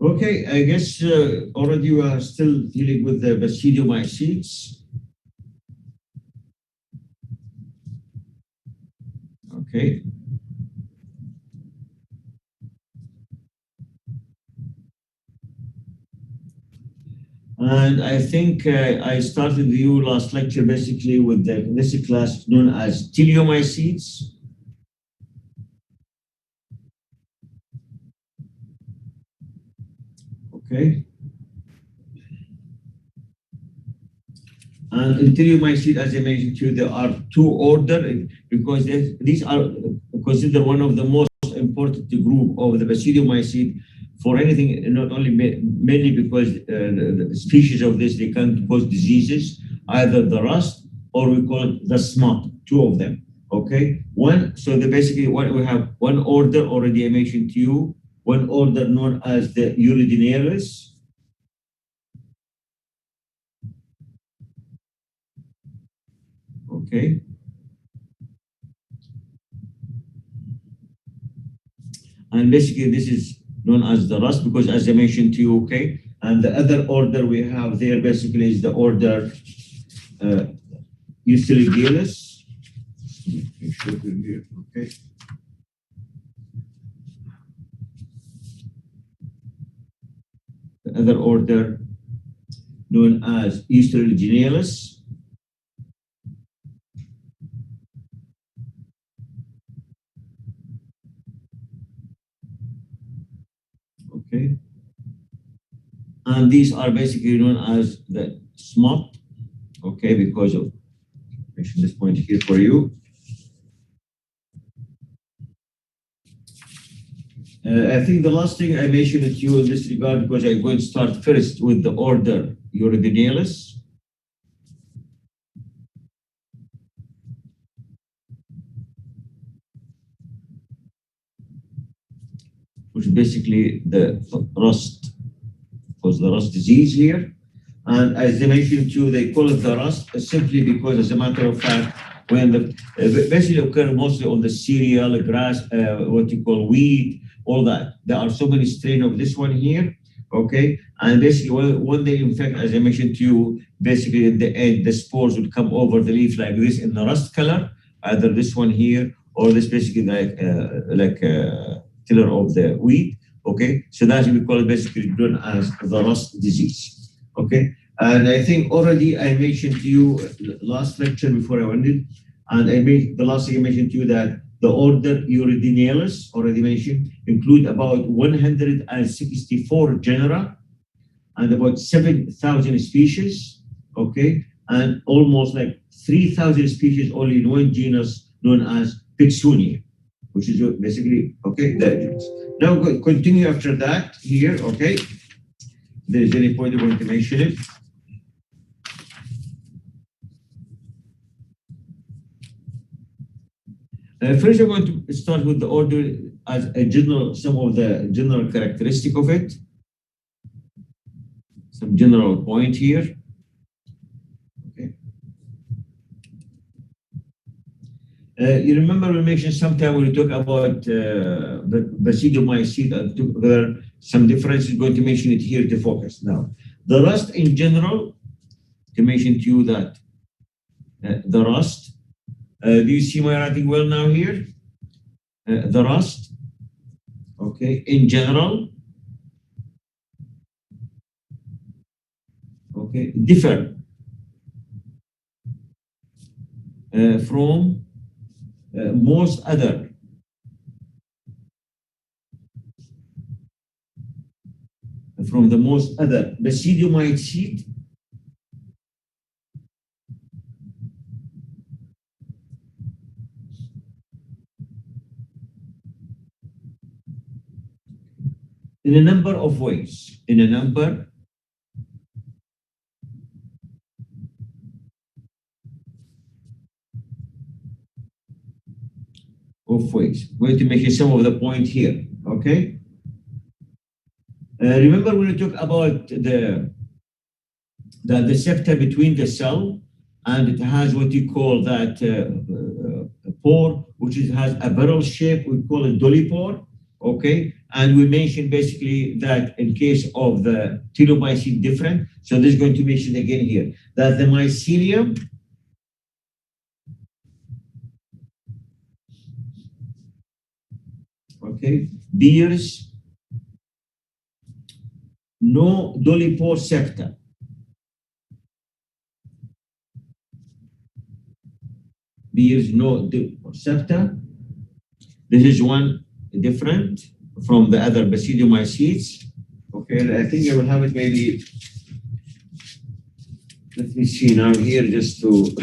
Okay, I guess already we are still dealing with the basidiomycetes. Okay. And I think I started with you last lecture basically with this class known as teleomycetes. Okay. And in teleomycete, as I mentioned to you, there are two orders because these are considered one of the most important group of the basidiomycete for anything, not only mainly because the species of this, they can cause diseases, either the rust or we call it the smut, two of them. Okay, basically what we have one order already I mentioned to you, one order known as the Euridinialis. Okay. And basically this is known as the rust because as I mentioned to you, okay, and the other order we have there basically is the order Euridinialis. Okay. The other order known as Euridinialis. Okay. And these are basically known as the smut, okay, because of mention this point here for you. I think the last thing I mentioned to you in this regard, because I'm going to start first with the order Euridinialis. Which is basically the rust, because the rust disease here. And as I mentioned to you, they call it the rust simply because, as a matter of fact, when the basically occur mostly on the cereal, grass, what you call wheat, all that. There are so many strains of this one here, okay? And basically, when they infect, as I mentioned to you, basically in the end, the spores will come over the leaf like this in the rust color, either this one here or this basically like tiller of the wheat, okay? So that's what we call it basically known as the rust disease, okay? And I think already I mentioned to you last lecture before I ended, and the last thing I mentioned to you that the order Euridinialis, already mentioned, include about 164 genera and about 7,000 species, okay? And almost like 3,000 species only in one genus known as Pixunia, which is basically, okay, now continue after that here, okay? If there's any point I want to mention it. First, I'm going to start with the order as a general, some of the general characteristic of it. Some general point here. Okay. You remember we mentioned sometime when we talk about the basidiomycete and there are some differences. Going to mention it here to focus now. The rust in general, to mention to you that the rust. Do you see my writing well now here? The rust, okay, in general, okay, differ from most other basidiomycete in a number of ways, in a number of ways. I'm going to make some of the point here, okay? Remember when we talk about the septa between the cell, and it has what you call that pore, which has a barrel shape, we call it dolipore, okay? And we mentioned basically that in case of the telomycete different, so this is going to mention again here, that the mycelium bears no dolipo septa. Bears no dolipo septa. This is one different from the other basidiomycetes. Okay, I think I will have it maybe. Let me see now here just to.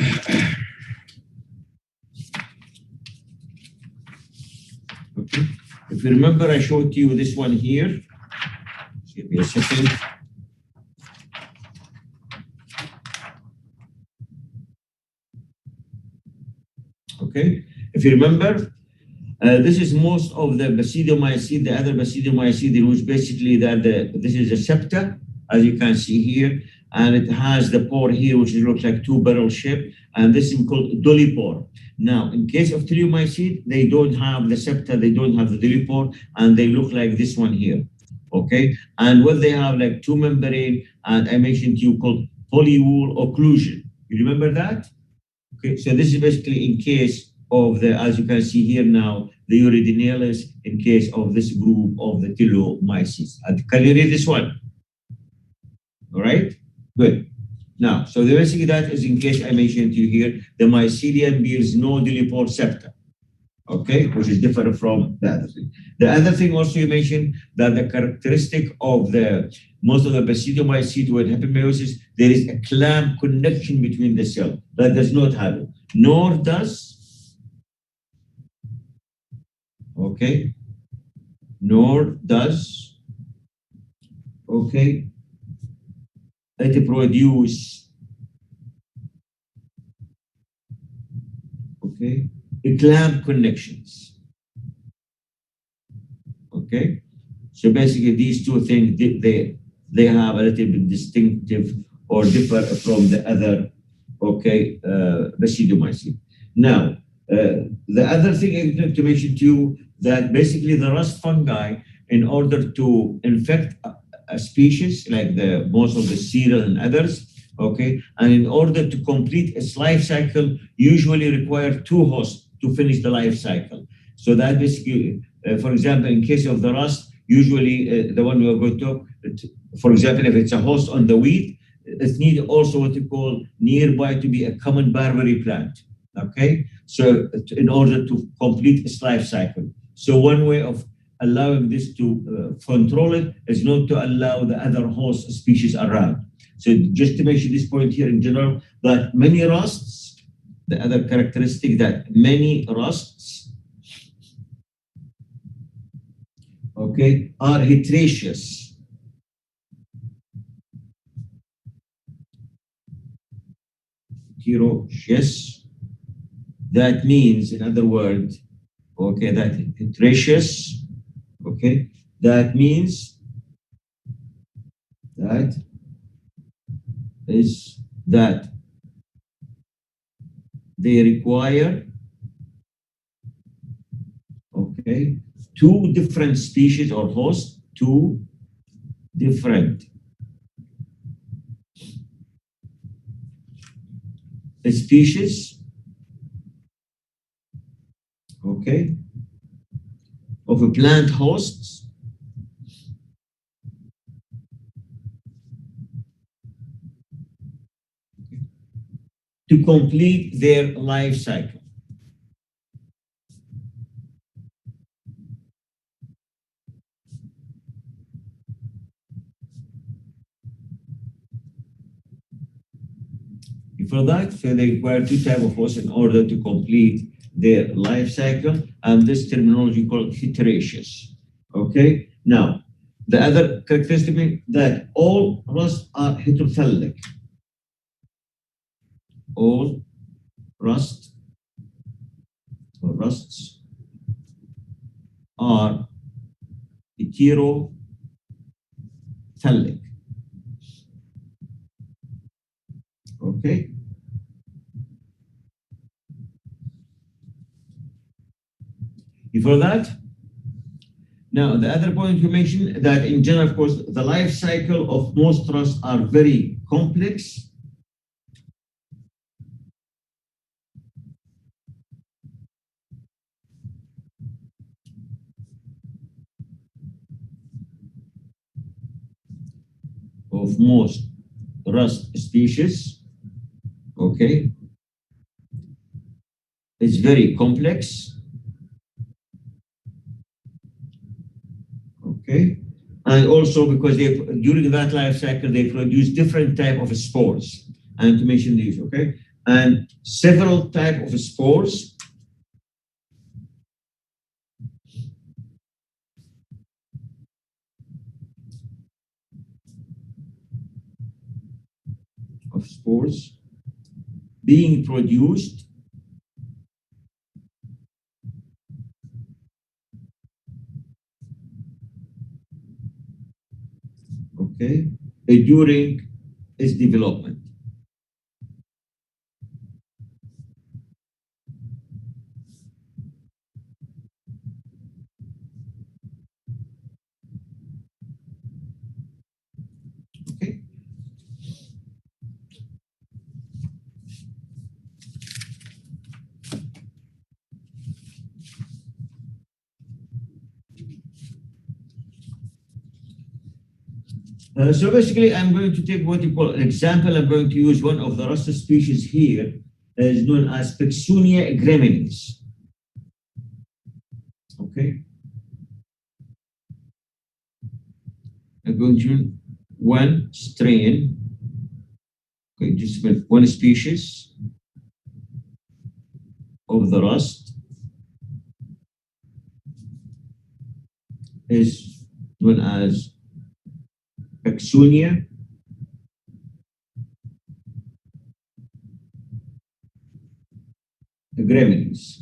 Okay. If you remember, I showed you this one here. Give me a second. Okay. If you remember, this is most of the basidiomycete, the other basidiomycete, which basically this is a septa, as you can see here, and it has the pore here, which looks like two barrel shape, and this is called dolipore. Now, in case of telomycete, they don't have the septa, they don't have the dolipore, and they look like this one here. Okay, and what they have like two membrane, and I mentioned to you called polywool occlusion. You remember that? Okay, so this is basically in case of the, as you can see here now, the Euridinialis in case of this group of the telomycetes. Can you read this one? All right, good. Now, so the basically that is in case I mentioned to you here, the mycelium bears no dolipore septa. Okay, which is different from the other thing. The other thing also you mentioned that the characteristic of the most of the basidiomycete with meiosis, there is a clamp connection between the cell that does not have it, nor does, okay, nor does, okay, it produce, okay, clamp connections. Okay, so basically these two things they have a little bit distinctive or differ from the other, okay, basidiomycete. Now, the other thing I need to mention to you that basically the rust fungi, in order to infect a species like the most of the cereal and others, okay, and in order to complete its life cycle, usually require two hosts to finish the life cycle. So that basically, for example, in case of the rust, usually the one we are going to, for example, if it's a host on the wheat, it needs also what you call nearby to be a common barberry plant. Okay, so in order to complete its life cycle. So one way of allowing this to control it is not to allow the other host species around. So just to mention this point here in general, that many rusts, the other characteristic that many rusts, okay, are heterogeneous. Heterogeneous. That means, in other words, okay, that heterogeneous, okay, that means that is that they require, okay, two different species or hosts, two different species, okay, of a plant hosts to complete their life cycle. For that, so they require two types of hosts in order to complete their life cycle, and this terminology called heterogeneous. Okay, now the other characteristic that all rusts are heterothallic. All rusts are heterothallic. Okay. Before that, Now, the other point you mentioned that in general, of course, the life cycle of most trusts are very complex. Of most rust species, okay, it's very complex, okay, and also because they during that life cycle they produce different type of spores, and to mention these, okay, and several type of spores being produced, okay, during its development. Okay. So basically, I'm going to take what you call an example. I'm going to use one of the rust species here, is known as Pexunia graminis. Okay. I'm going to use one strain, okay, just with one species of the rust is known as Pexunia graminis.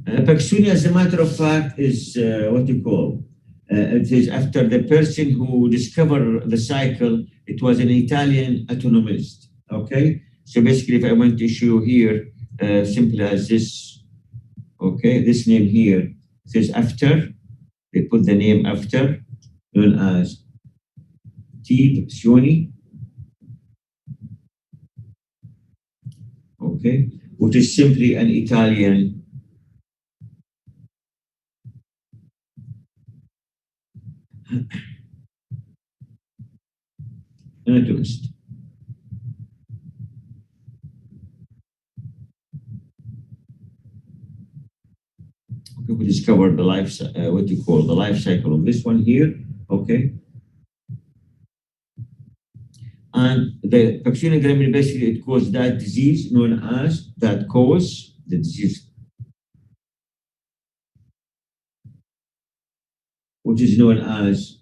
Pexunia, as a matter of fact, is what you call, it is after the person who discovered the cycle. It was an Italian anatomist. Okay, so basically, if I want to show here, simply as this, okay, this name here says after, they put the name after, known as T. Pexuni, okay, which is simply an Italian anatomist. Okay, we discovered the life, what you call the life cycle of this one here. Okay, and the Pexunia graminis basically it causes that disease known as that cause the disease, which is known as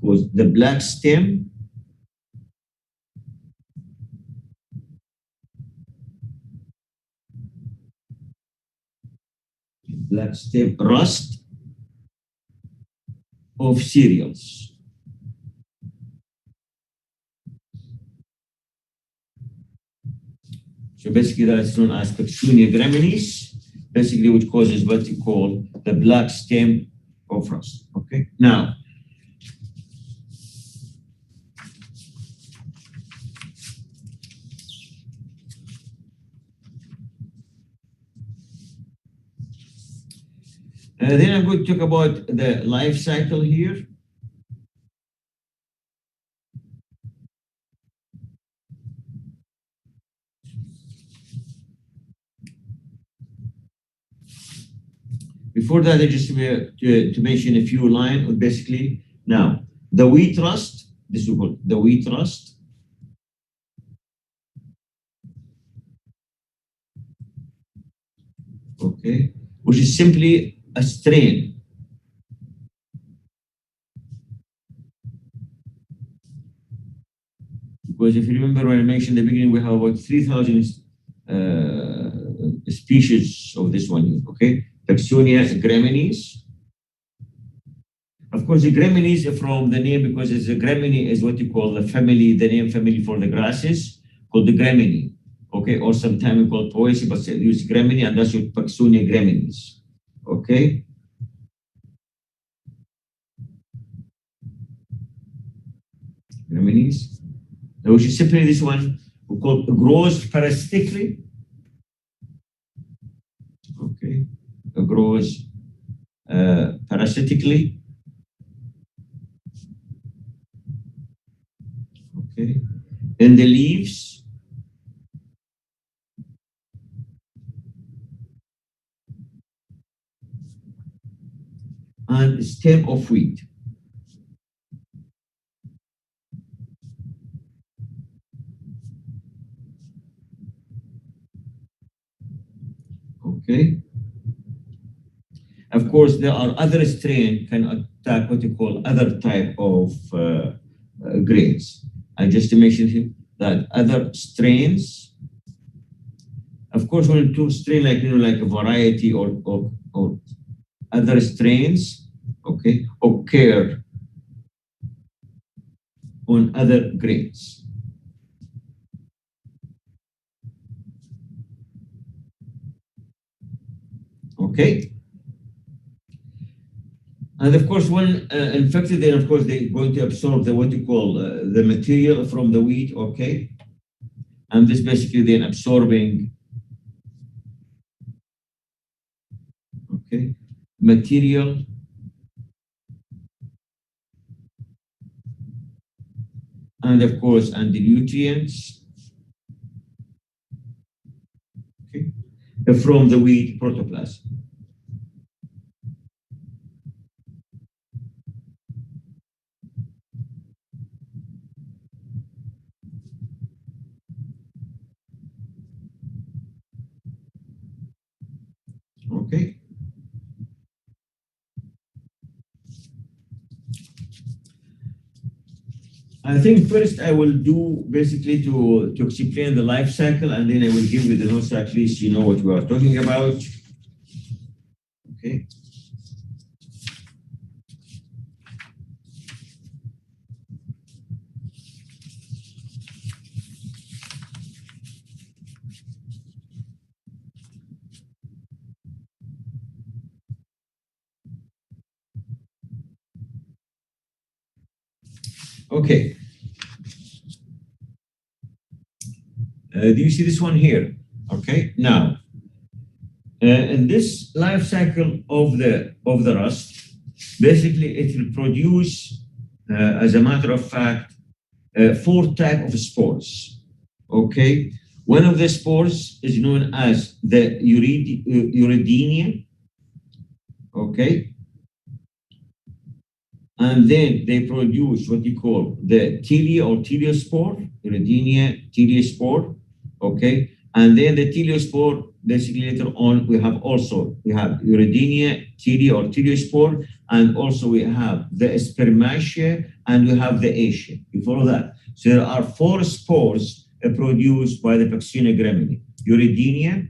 cause the black stem rust of cereals. So basically that's known as Pexunia graminis, basically which causes what you call the black stem of rust. Okay, now then I'm going to talk about the life cycle here. Before that, I just to mention a few lines. Basically, now the wheat rust, this is called the wheat rust. Okay, which is simply a strain. Because if you remember when I mentioned in the beginning, we have about 3,000 species of this one. Okay, Pexunia graminis. Of course, the graminees from the name, because it's a gramine is what you call the family, the name family for the grasses, called the gramine. Okay, or sometimes we call poaceae, but use gramine, and that's your Paksunia graminees. Okay. Graminees. Now we should separate this one. We call grows parasitically. Okay. It grows parasitically. Okay. In the leaves. And stem of wheat. Okay. Of course, there are other strains can attack what you call other type of grains. I just mentioned here that other strains. Of course, when two strain like like a variety or other strains, okay, occur on other grains. Okay. And of course, when infected, then of course they're going to absorb the what you call the material from the wheat. Okay, and this basically then absorbing. Okay, material and of course and the nutrients. Okay, from the wheat protoplasm. Okay. I think first I will do basically to explain the life cycle, and then I will give you the notes, so at least you know what we are talking about. Okay. Okay. Do you see this one here? Okay. Now, in this life cycle of the rust, basically it will produce, as a matter of fact, 4 types of spores. Okay. One of the spores is known as the Euridinium. Okay. And then they produce what you call the telia or teliospore, Euridinia teliospore, okay? And then the teliospore, basically later on, we have Euridinia telia or teliospore, and also we have the spermatia, and we have the acia. You follow that? So there are 4 spores produced by the Paksunia gramine. Euridinia,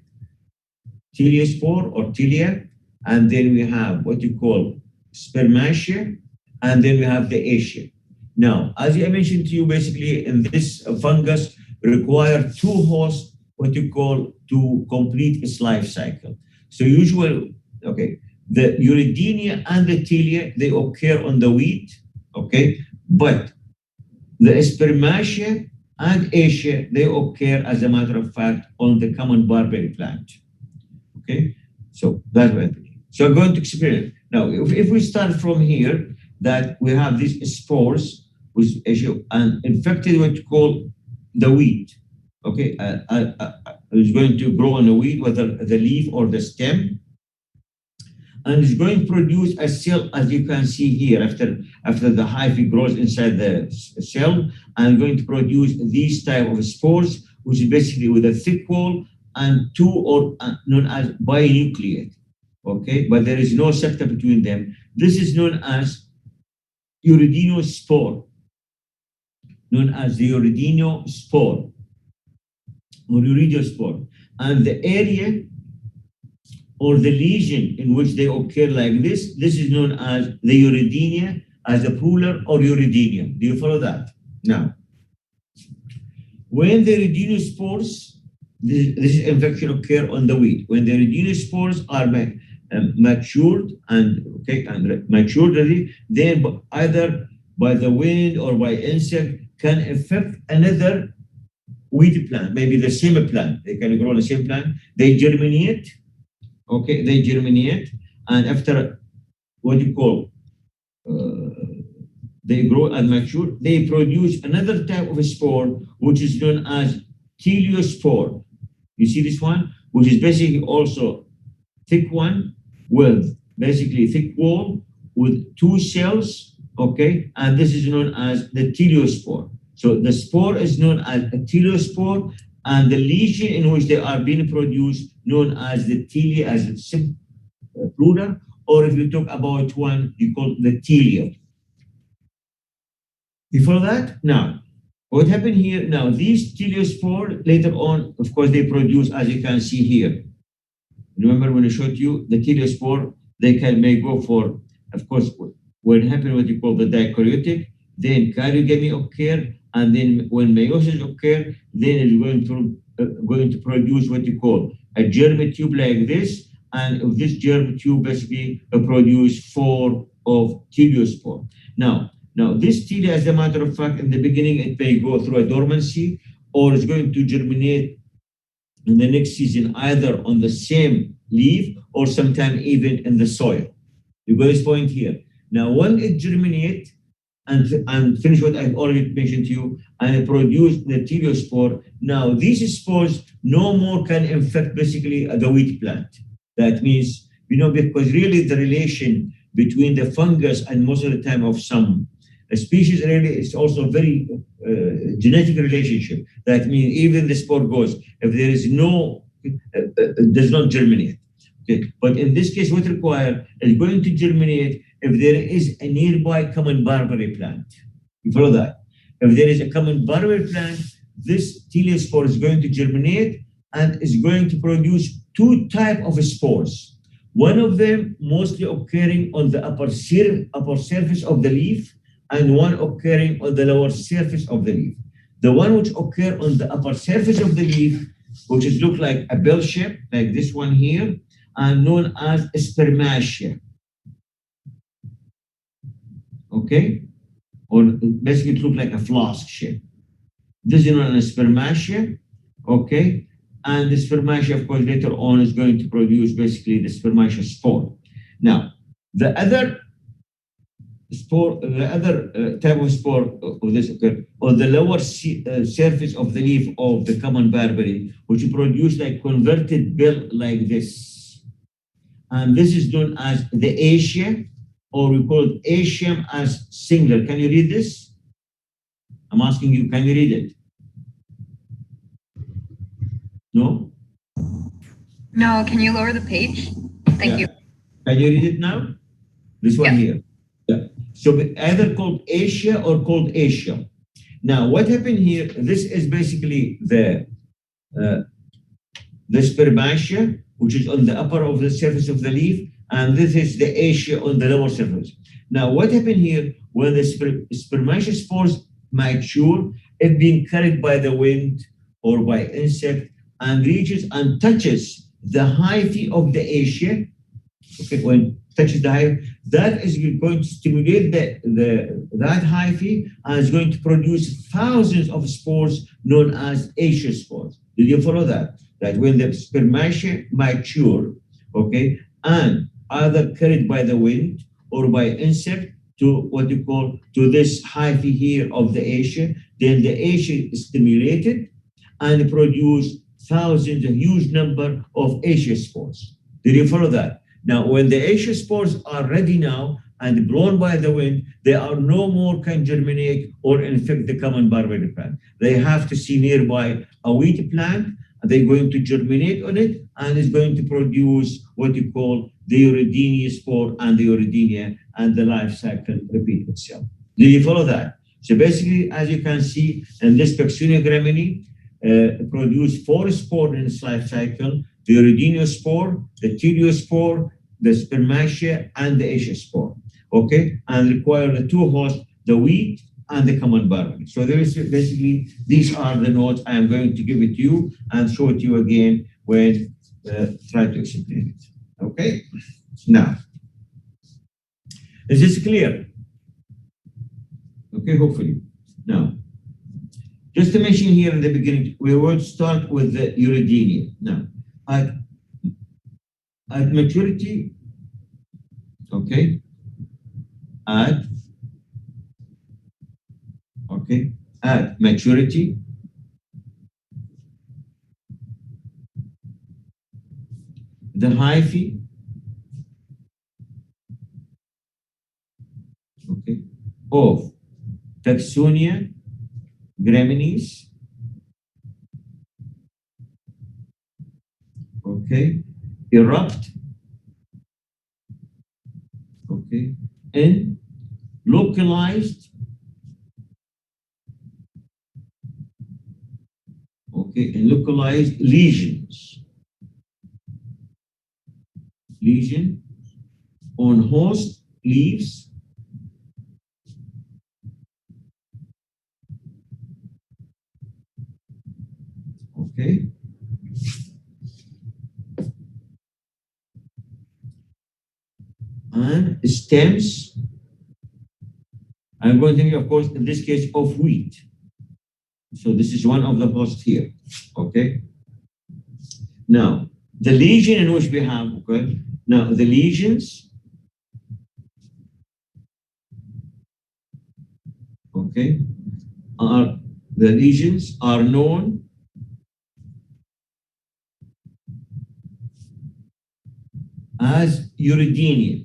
teliospore or telia, and then we have what you call spermatia, and then we have the acia. Now, as I mentioned to you, basically in this fungus require 2 hosts, what you call, to complete its life cycle. So usually, okay, the Euridinia and the telia, they occur on the wheat, okay, but the spermatia and acia, they occur, as a matter of fact, on the common barberry plant. Okay, so that's what I'm thinking. So I'm going to explain it. Now, if we start from here, that we have these spores with and infected what you call the wheat. Okay, it's going to grow on the wheat, whether the leaf or the stem, and it's going to produce a cell, as you can see here. After the hyphae grows inside the cell, and going to produce these type of spores, which is basically with a thick wall and 2 or known as binucleate. Okay, but there is no septa between them. This is known as Euridinospore, known as the Euridinospore or Euridiospore. And the area or the lesion in which they occur like this is known as the Euridinia, as a prular or Euridinium. Do you follow that? Now, when the Euridinium spores, this infection occur on the weed. When the Euridinium spores are matured and matured already, then either by the wind or by insect can affect another weed plant, maybe the same plant. They can grow on the same plant. They germinate. Okay, they germinate, and after what you call they grow and mature, they produce another type of spore, which is known as teliospore. You see this one, which is basically also thick one with basically thick wall with two cells, okay? And this is known as the teliospore. So the spore is known as a teliospore, and the lesion in which they are being produced known as the telia, as a plural, or if you talk about one, you call it the telia. You follow that? Now, what happened here? Now, these teliospore later on, of course, they produce, as you can see here. Remember when I showed you the teliospore, they may go for, of course, what happened, what you call the dikaryotic, then karyogamy occur, and then when meiosis occur, then it's going to produce what you call a germ tube like this, and this germ tube basically produce 4 of teliospore. Now, this telia, as a matter of fact, in the beginning, it may go through a dormancy, or it's going to germinate in the next season, either on the same leaf or sometime even in the soil. You got this point here. Now, when it germinates and finish what I've already mentioned to you, and it produce the teliospore, now these spores no more can infect basically the wheat plant. That means, because really the relation between the fungus and most of the time of some species really is also very genetic relationship. That means even the spore goes, if there is no, does not germinate. Okay. But in this case, what required is going to germinate if there is a nearby common barberry plant. You follow that? If there is a common barberry plant, this teliospore is going to germinate and is going to produce 2 types of spores. One of them mostly occurring on the upper surface of the leaf, and one occurring on the lower surface of the leaf. The one which occur on the upper surface of the leaf, which is look like a bell shape, like this one here, and known as spermatia. Okay? Or basically it look like a flask shape. This is known as spermatia, okay? And the spermatia, of course, later on is going to produce basically the spermatia spore. Now, the other spore, the other type of spore of this occur on the lower surface of the leaf of the common barberry, which produce like converted bell like this. And this is known as the Asia, or we call it Asium as singular. Can you read this? I'm asking you, can you read it? No? No, can you lower the page? Thank you. Can you read it now? This one here. Yeah. So either called Asia or called Asia. Now, what happened here, this is basically the spermatia, which is on the upper of the surface of the leaf, and this is the Asia on the lower surface. Now, what happened here, when the spermatia spores mature, it being carried by the wind or by insect and reaches and touches the hyphae of the Asia. Okay, when it touches the hyphae, that is going to stimulate that hyphae and is going to produce thousands of spores known as Asia spores. Did you follow that? That when the spermatia mature, okay, and either carried by the wind or by insect to what you call to this hyphae here of the Asia, then the Asia is stimulated and produce thousands, a huge number of Asia spores. Did you follow that? Now, when the Asia spores are ready now and blown by the wind, they are no more can germinate or infect the common barberry plant. They have to see nearby a wheat plant, and they're going to germinate on it, and it's going to produce what you call the Euridinia spore and the Euridinia, and the life cycle repeat itself. Do you follow that? So basically, as you can see in this Pexunia gramini, produce 4 spores in its life cycle, the Euridinospore, the Teliospore, the Spermatia, and the Aeschiospore. Okay, and require the two hosts, the wheat and the common barley. So there is basically, these are the notes. I am going to give it to you and show it to you again when try to explain it. Okay, now, is this clear? Okay, hopefully. Now, just to mention here in the beginning, we will start with the Euridinium. Now, at maturity, okay, at maturity, the hyphae, okay, of Taxonia graminis, okay, erupt, okay, in localized, okay, in localized lesions, lesion on host leaves, okay, and stems. I'm going to think, of course, in this case, of wheat. So this is one of the hosts here, okay? Now, the lesion in which we have, okay? Now, the lesions, okay, the lesions are known as Euridinium.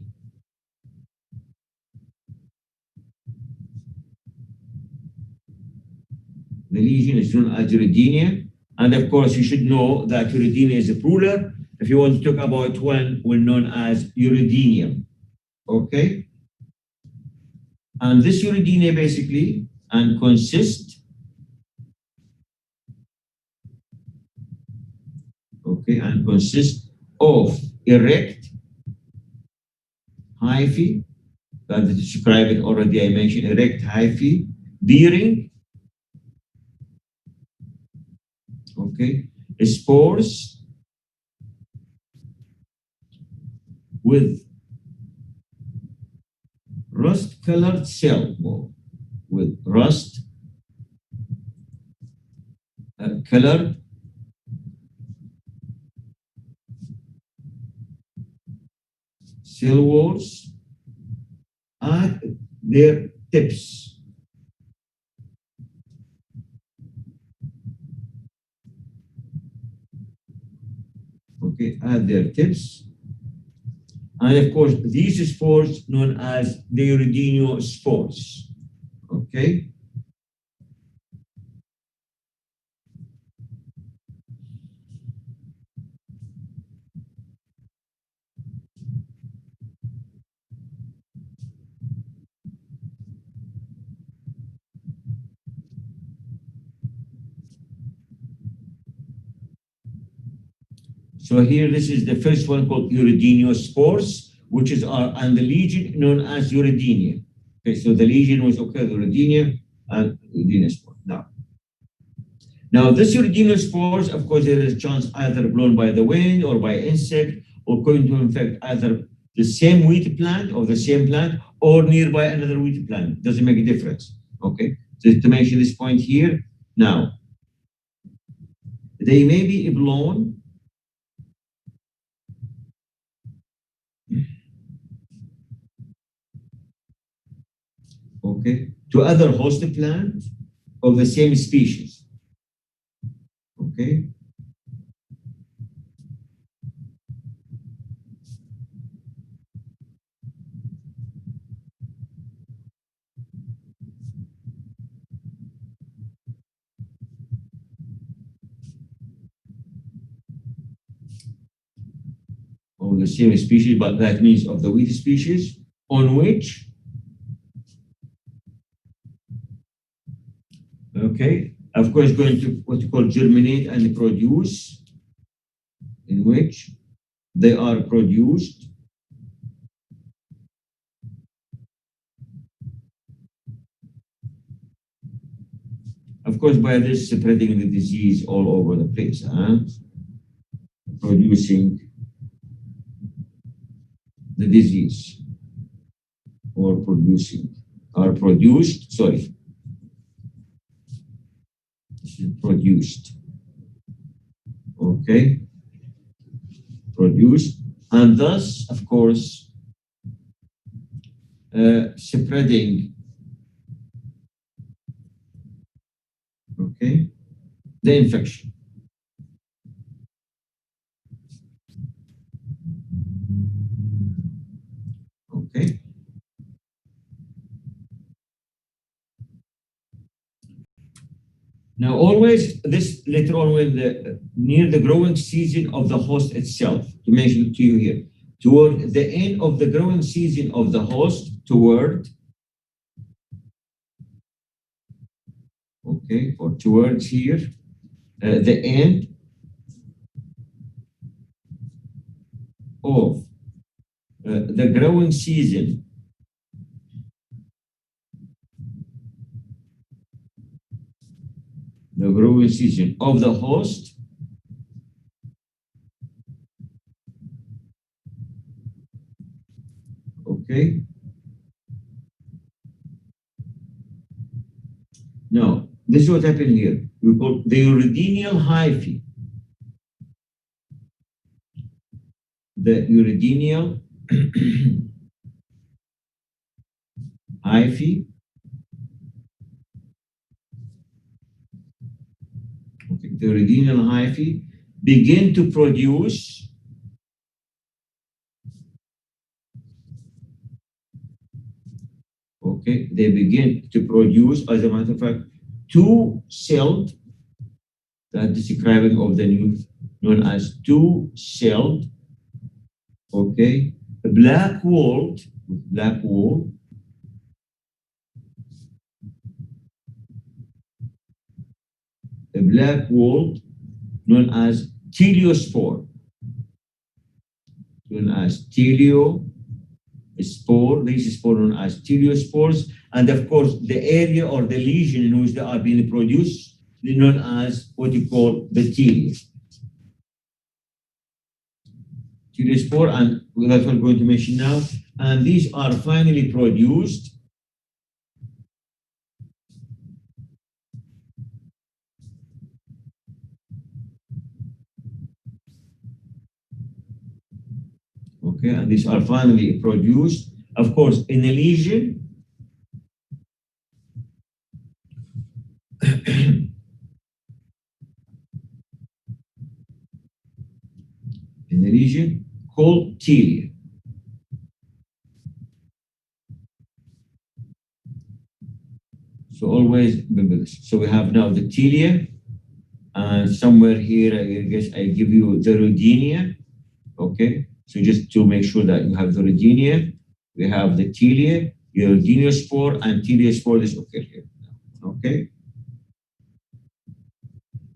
The lesion is known as Euridinium. And of course, you should know that Euridinium is a plural. If you want to talk about one, we're known as Euridinium. Okay? And this Euridinium basically consists, okay, and consists of erect hyphae, that is described it already, I mentioned erect hyphae, bearing, okay, spores with rust-colored cell wall, with rust-colored cell walls at their tips. Okay, at their tips. And of course, these spores known as the Euridinospores. Okay. So here, this is the first one called Euridinospores, which is and the legion known as Euridinium. Okay, so the legion was okay, the Euridinium and Euridinospore. Now this Euridinospores, of course, there is a chance either blown by the wind or by insect, or going to infect either the same wheat plant or the same plant or nearby another wheat plant. Doesn't make a difference. Okay, so to mention this point here. Now, they may be blown okay, to other host plants of the same species. Okay. Of the same species, but that means of the wheat species, on which, okay, of course, going to what you call germinate and produce, in in which they are produced of course by this spreading the disease all over the place, producing the disease or producing are produced, sorry, this is produced, okay, produced, and thus, of course, spreading, okay, the infection. Okay. Now, always this later on when the near the growing season of the host itself, to mention it to you here, toward the end of the growing season of the host, toward, okay, or towards here, the end of the growing season of the host, okay. Now, this is what happened here. We call the Euridinial hyphae. The Euridinial hyphae, okay, the Euridinial hyphae begin to produce, okay, they begin to produce, as a matter of fact, two-celled, that is describing of the new, known as two-celled, okay, black wall, a black wall known as teliospore, these spores known as teliospores, and of course the area or the lesion in which they are being produced is known as what you call the teliospore, and that's what I'm going to mention now. And these are finally produced okay, and these are finally produced, of course, in a lesion in a region called telia. So always remember this. So we have now the telia, and somewhere here, I guess I give you the rodinia, okay? So just to make sure that you have the rodinia, we have the telia, Euridinospore, and teliospore is okay here, okay?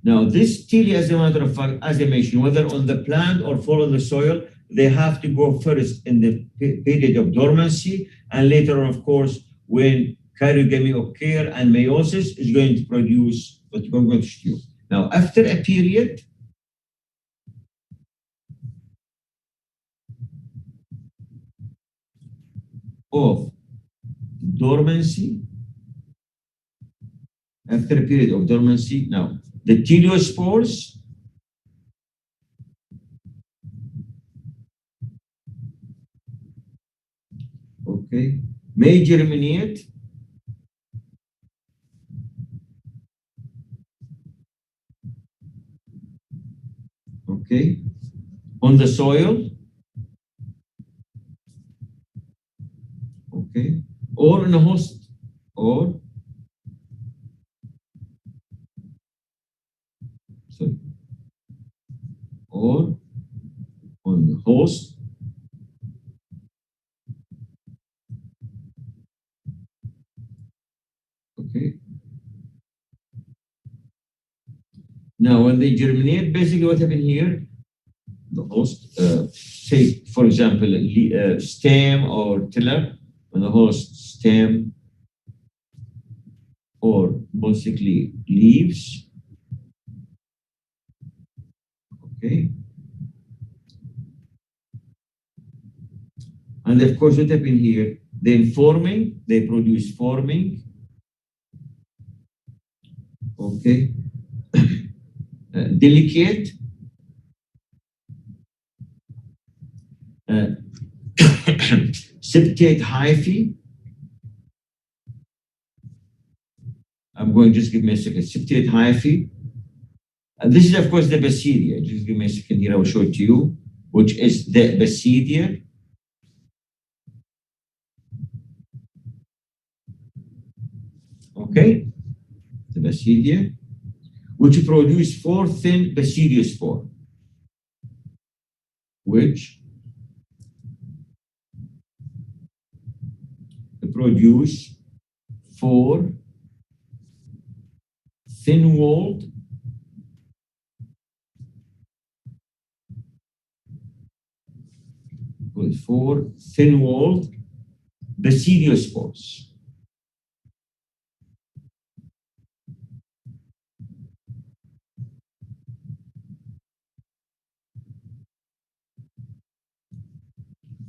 Now this telia, as a matter of fact, as I mentioned, whether on the plant or fall on the soil, they have to go first in the period of dormancy, and later on, of course, when chirogamy occur and meiosis is going to produce what we're going to show. Now, after a period of dormancy, now the teliospores, okay, may germinate okay, on the soil, okay, or in a host, or sorry, or on the host, okay. Now, when they germinate, basically what happened here, the host, say, for example, stem or tiller, on the host stem or basically leaves, okay? And of course, what happened here, then forming, they produce forming, okay? Delicate, septate hyphae. I'm going to just give me a second. Septate hyphae. This is, of course, the basidia. Just give me a second here. I will show it to you, which is the basidia. Okay, the basidia, which produce 4 thin basidiospore, which produce 4 thin-walled basidiospores.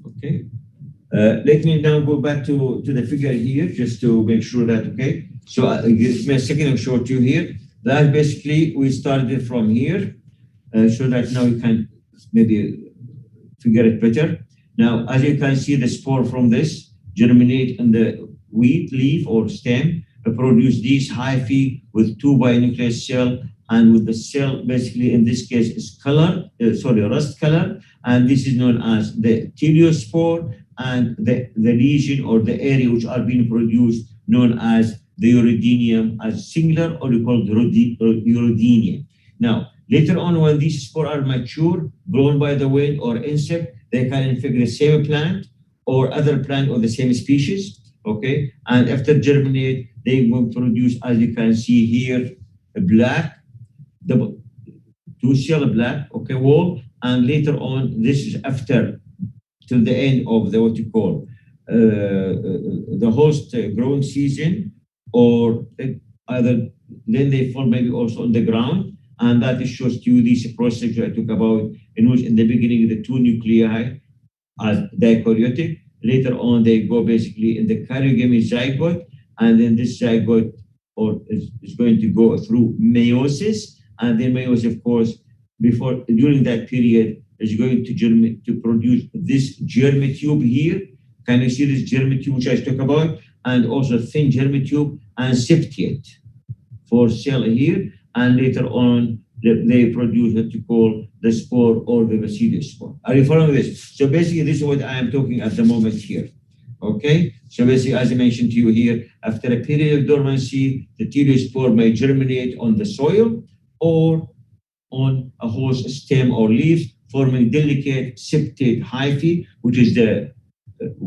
Okay. Let me now go back to the figure here, just to make sure that, okay. So give me a second, I'll show it to you here. That basically, we started from here, so that now you can maybe figure it better. Now, as you can see, the spore from this germinate in the wheat leaf or stem, produce these hyphae with 2 binucleus cell, and with the cell basically in this case is color, rust color, and this is known as the teliospore, and the lesion or the area which are being produced known as the Euridinium as singular, or we call it Euridinium. Now, later on, when these spores are mature, blown by the wind or insect, they can infect the same plant or other plant of the same species, okay? And after germinate, they will produce, as you can see here, a black, the 2 cell black, okay, wall, and later on, this is after, till the end of the, what you call, the host growing season, or either, then they fall maybe also on the ground, and that shows to you this process I talk about, in which in the beginning the 2 nuclei are dikaryotic. Later on, they go basically in the karyogamy zygote, and then this zygote is going to go through meiosis, and then meiosis, of course, during that period, is going to produce this germitube here. Can you see this germitube which I talk about? And also thin germitube and septate for cell here, and later on they produce what you call the spore or the basidiospore. Are you following this? So basically, this is what I am talking at the moment here. Okay, so basically, as I mentioned to you here, after a period of dormancy, the teliospore may germinate on the soil or on a host stem or leaf, forming delicate septate hyphae, which is the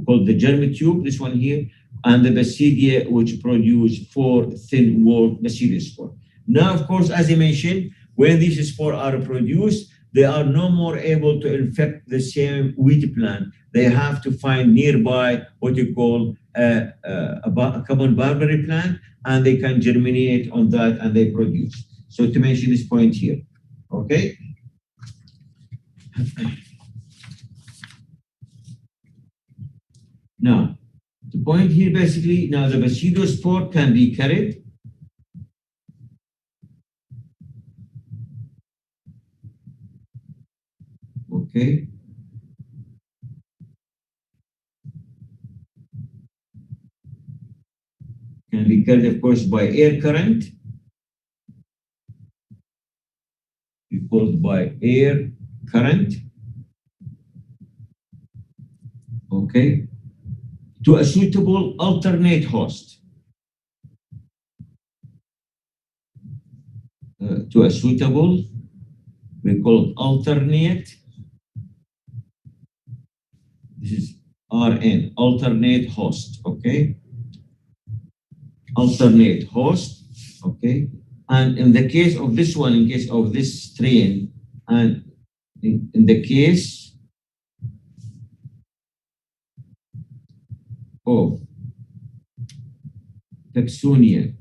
called the germitube, this one here, and the basidia, which produce 4 thin-walled basidiospore. Now, of course, as I mentioned, when these spores are produced, they are no more able to infect the same wheat plant. They have to find nearby what you call a common barberry plant, and they can germinate on that and they produce. So to mention this point here, okay? Now, the point here basically, now the basidiospore can be carried. Okay. Can be carried, of course, by air current. Caused by air current. Okay. To a suitable alternate host. To a suitable, we call it alternate. This is RN, alternate host, okay? Alternate host, okay? And in the case of this one, in case of this strain, and in the case of Taxonia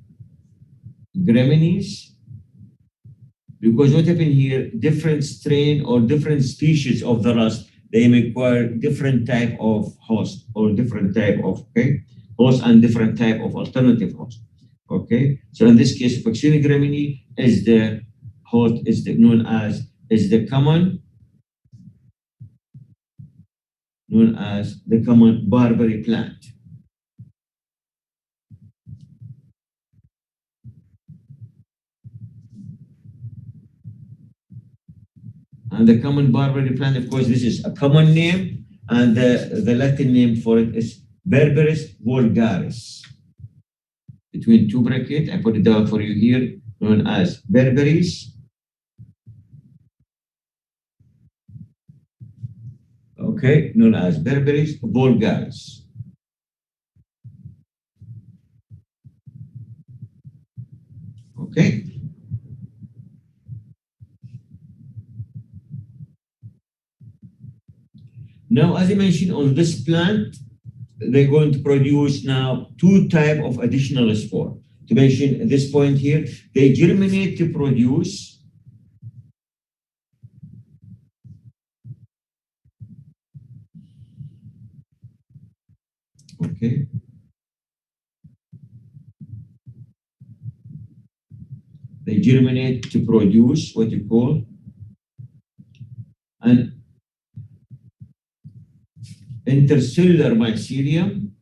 graminees, because what happened here, different strain or different species of the rust, they require different type of host or different type of host and different type of alternative host. Okay, so in this case, Taxonia graminee is the host, is known as the common barberry plant. And the common barberry plant, of course, this is a common name, and the Latin name for it is Berberis vulgaris. Between two brackets, I put it down for you here, known as Berberis. Okay, known as Berberis vulgaris. Okay. Now, as I mentioned, on this plant, they're going to produce now two type of additional spore. To mention at this point here, they germinate to produce okay. They germinate to produce what you call an intercellular mycelium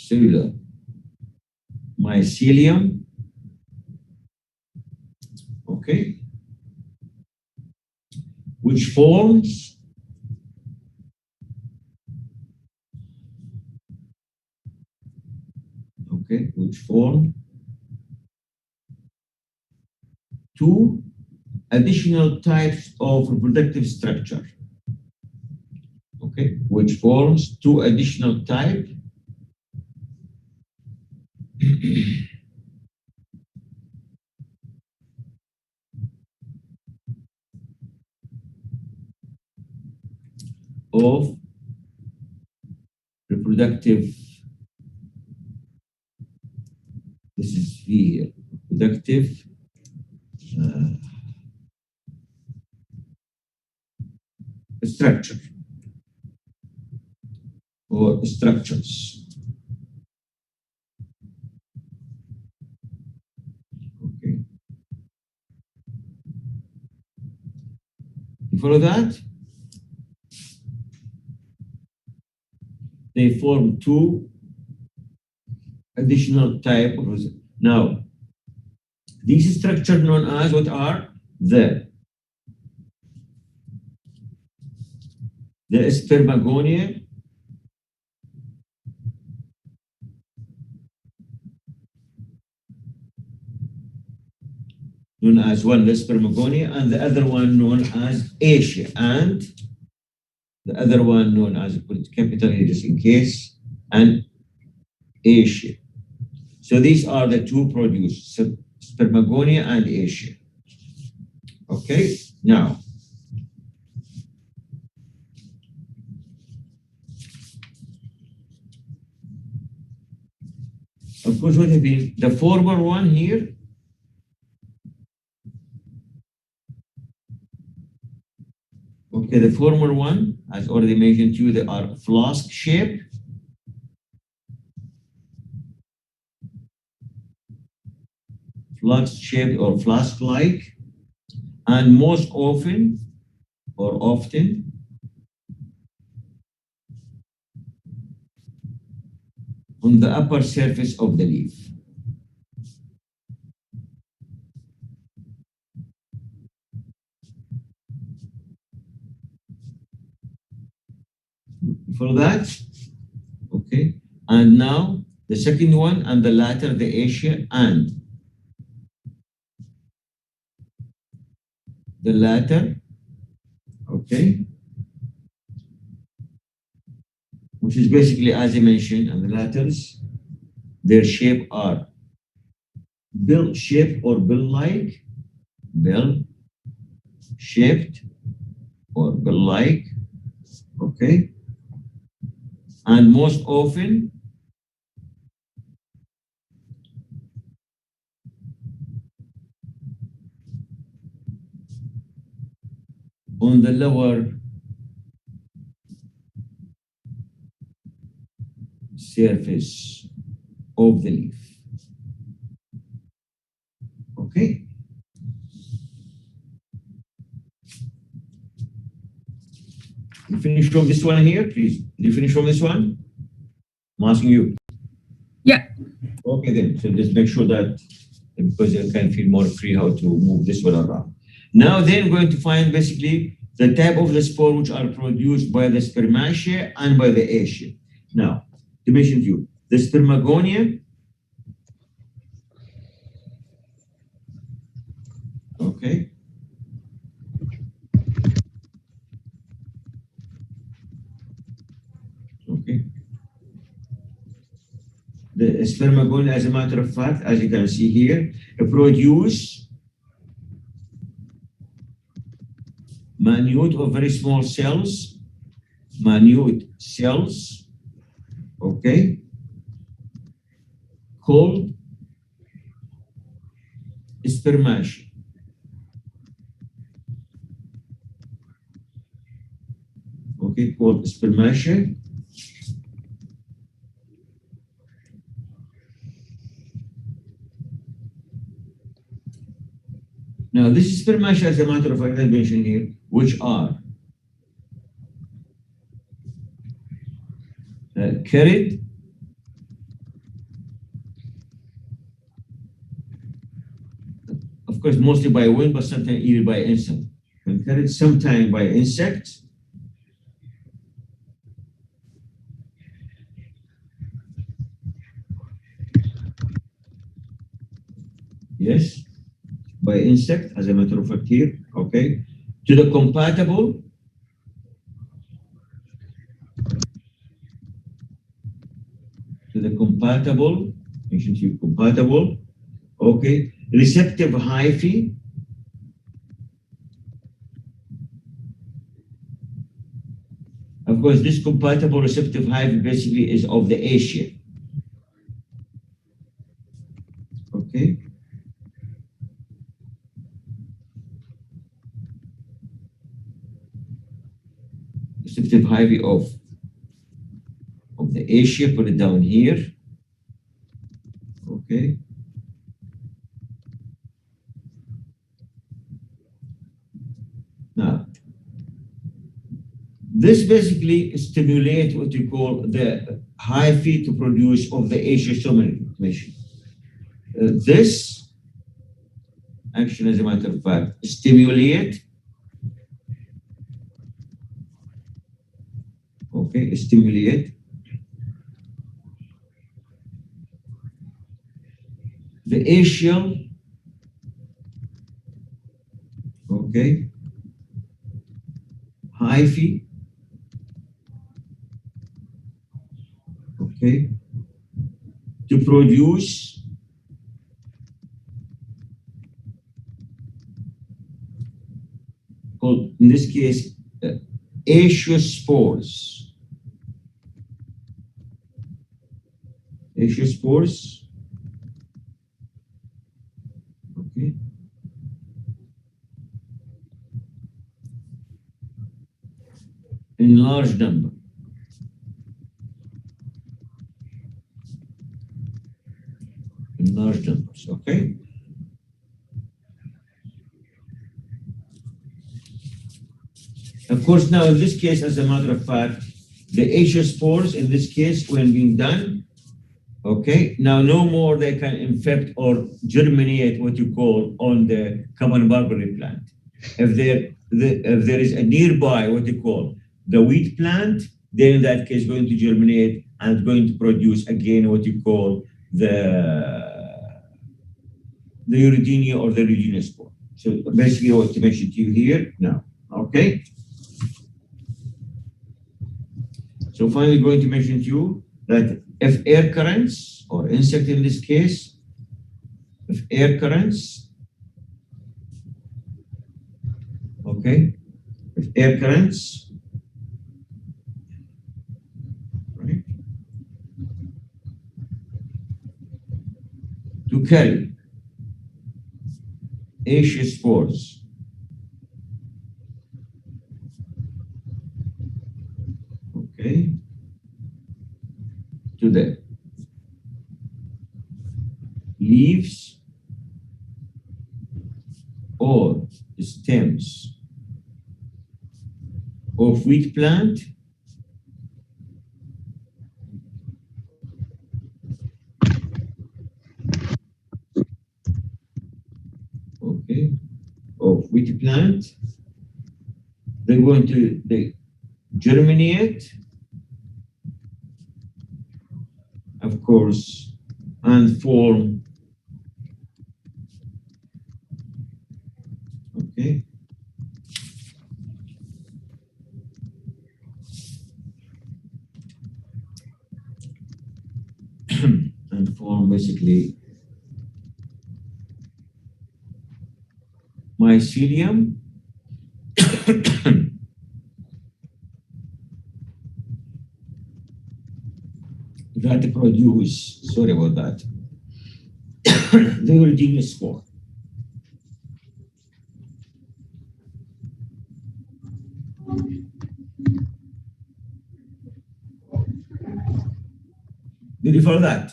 intercellular mycelium, okay, which forms two additional types of reproductive structure. Okay, which forms two additional types of reproductive, this is V here, reproductive structure or structures. Okay. You follow that? They form two additional type of, now these structures known as what are the spermagonia, known as one the spermagonia, and the other one known as Asia, and the other one known as, put it capital here just in case, and Asia. So these are the two produced, spermagonia and Asia. Okay, now of course what have been the former one here, okay, the former one, as already mentioned to you, they are flask shape. Flask shaped or flask like, and most often or often on the upper surface of the leaf. For that, okay, and now the second one and the latter, the Asia, and the latter, okay, which is basically, as I mentioned, and the ladders, their shape are bill shaped or bill-like, bill-shaped or bill-like, okay, and most often on the lower surface of the leaf. Okay. You finish from this one here, please. Did you finish from this one? I'm asking you. Yeah. Okay then. So just make sure that because you can feel more free how to move this one around. Now then we're going to find basically the type of the spore which are produced by the spermatia and by the acia. Now, to mention to you, the spermagonia, okay, okay. The spermagonia, as a matter of fact, as you can see here, produce minute or very small cells, minute cells, okay, called spermatia. Okay, called spermatia. Now, this is spermatia, as a matter of fact, I mentioned here, which are carried of course, mostly by wind, but sometimes even by insect. And carried sometimes by insects. Yes, by insect, as a matter of fact here, okay. To the compatible, mentioned here compatible, okay. Receptive hyphae, of course, this compatible receptive hyphae basically is of the acia. Okay. Receptive hyphae of the acia, put it down here. Okay. Now, this basically stimulates what you call the hyphae to produce of the acia information. This action, as a matter of fact, stimulate, okay, stimulate the acial, okay, hyphae, okay, to produce called, in this case, aciospores. Aciospores, okay. In large number. In large numbers, okay. Of course, now in this case, as a matter of fact, the aciospores in this case, when being done, okay, now no more they can infect or germinate what you call on the common barberry plant. If there is a nearby what you call the wheat plant, then in that case going to germinate and going to produce again what you call the Euridinium or the Euridinium spore. So basically what to mention to you here now, okay? So finally going to mention to you that if air currents, or insect in this case, if air currents, okay, if air currents, right, to carry Asian spores, okay, to the leaves or stems of wheat plant, okay, of wheat plant, they're going to germinate, of course, and form, okay, and form basically mycelium that produce, sorry about that, the Euridinium spore. Did you follow that?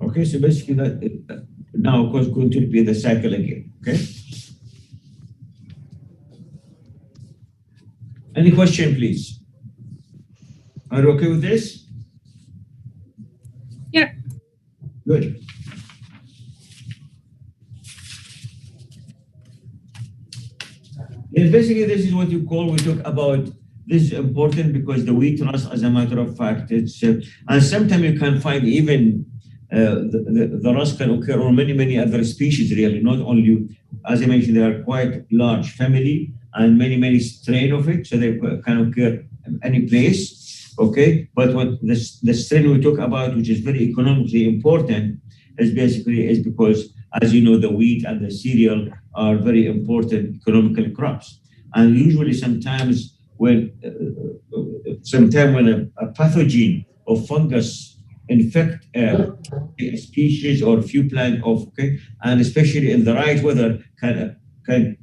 Okay, so basically that now of course going to repeat the cycle again, okay? Any question, please? Are you okay with this? Yeah. Good. And basically, this is what you call, we talk about, this is important because the wheat rust, as a matter of fact, it's, and sometimes you can find even the rust can occur on many other species, really, not only, as I mentioned, they are quite large family and many strain of it, so they can occur in any place, okay? But what the strain we talk about, which is very economically important, is basically is because, as you know, the wheat and the cereal are very important economical crops. And usually sometimes when a pathogen of fungus infect a species or few plant of, okay, and especially in the right weather, can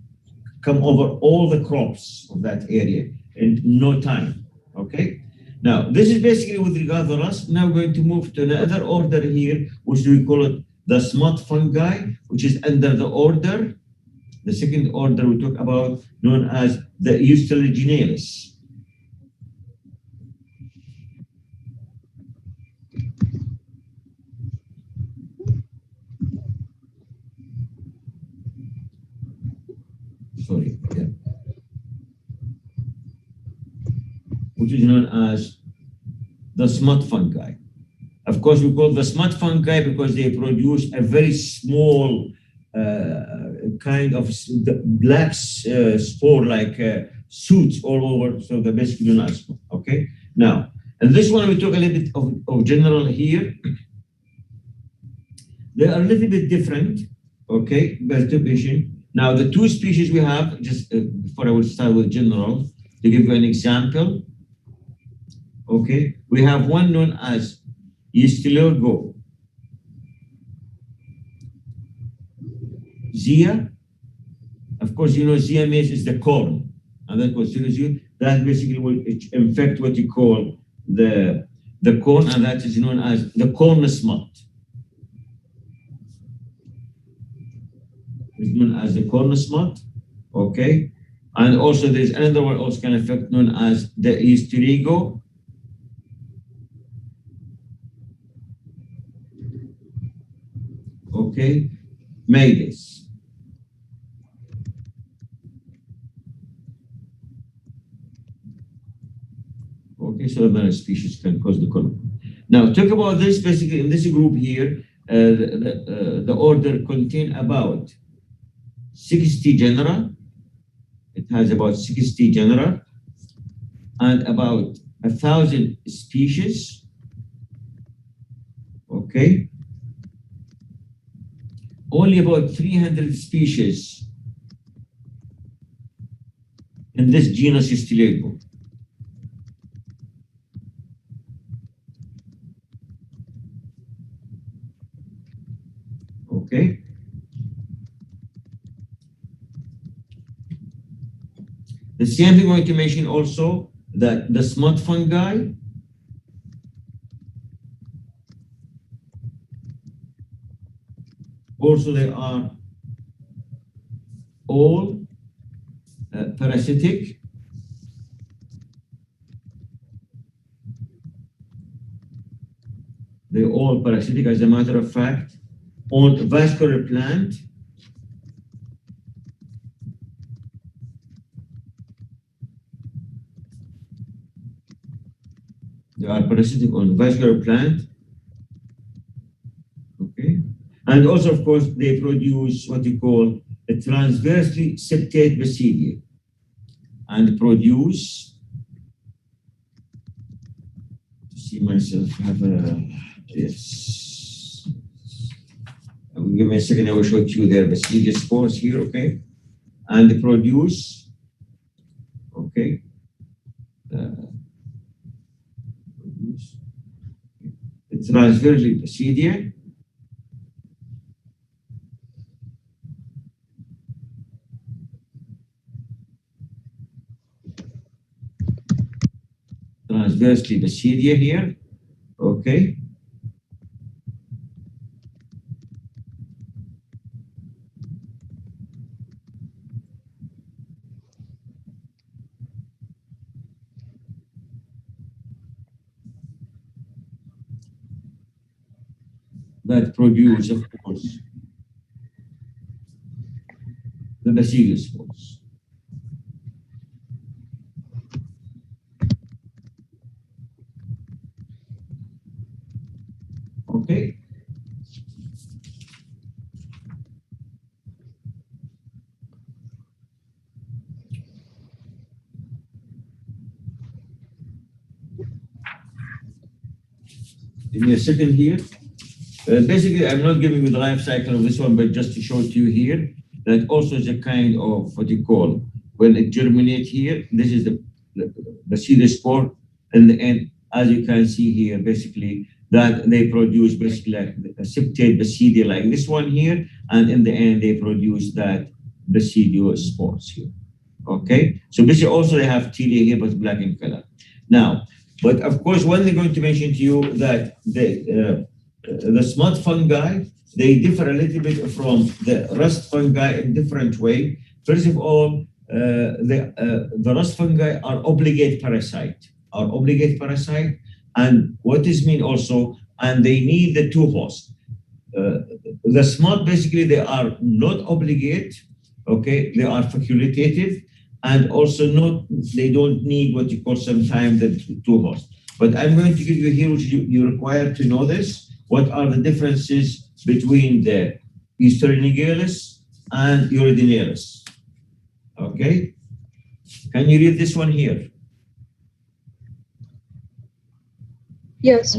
come over all the crops of that area in no time, okay? Now, this is basically with regard to rust. Now we're going to move to another order here, which we call it the smut fungi, which is under the order, the second order we talk about, known as the Euridinialis. Sorry, yeah. Which is known as the smut fungi. Of course, we call the smut fungi because they produce a very small kind of black spore-like suits all over, so they're basically known as, okay? Now, and this one we talk a little bit of general here. They are a little bit different, okay, distribution. Now, the two species we have, just before I will start with general, to give you an example, okay, we have one known as Euridinium Zea. Of course, you know, Zea maize is the corn, and that was that basically will infect what you call the corn, and that is known as the corn smut. It's known as the corn smut, okay? And also there's another one also can affect known as the Euridinium. Okay, Maydis. Okay, so other species can cause the color. Now, talk about this basically in this group here. The order contain about 60 genera. It has about 60 genera and about 1,000 species. Okay. Only about 300 species in this genus Stylego. Okay. The same thing I want to mention also that the smut fungi also they are all parasitic. They're all parasitic, as a matter of fact, on vascular plant. They are parasitic on vascular plant. Okay. And also, of course, they produce what you call a transversely septate basidia and produce, to see myself have a, yes. Give me a second, I will show you their basidia spores here, okay? And they produce, okay? Produce a transversely basidia. Transversely basidia here, okay? That produce, of course, the basidia spores. Okay. Give me a second here. Basically, I'm not giving you the life cycle of this one, but just to show it to you here, that also is a kind of what you call, when it germinates here, this is the basidia spore, and as you can see here, basically, that they produce basically like a septate basidia like this one here, and in the end, they produce that basidio spores here. Okay, so basically also they have tilia here, but black in color. Now, but of course, when they're going to mention to you that the smut fungi, they differ a little bit from the rust fungi in different way. First of all, the rust fungi are obligate parasite, and what this mean also, and they need the two hosts. The smut, basically, they are not obligate, okay, they are facultative, and also they don't need what you call sometimes the two hosts. But I'm going to give you here, which you're required to know this. What are the differences between the Euridinialis and Euridinialis? Okay, can you read this one here? Yes.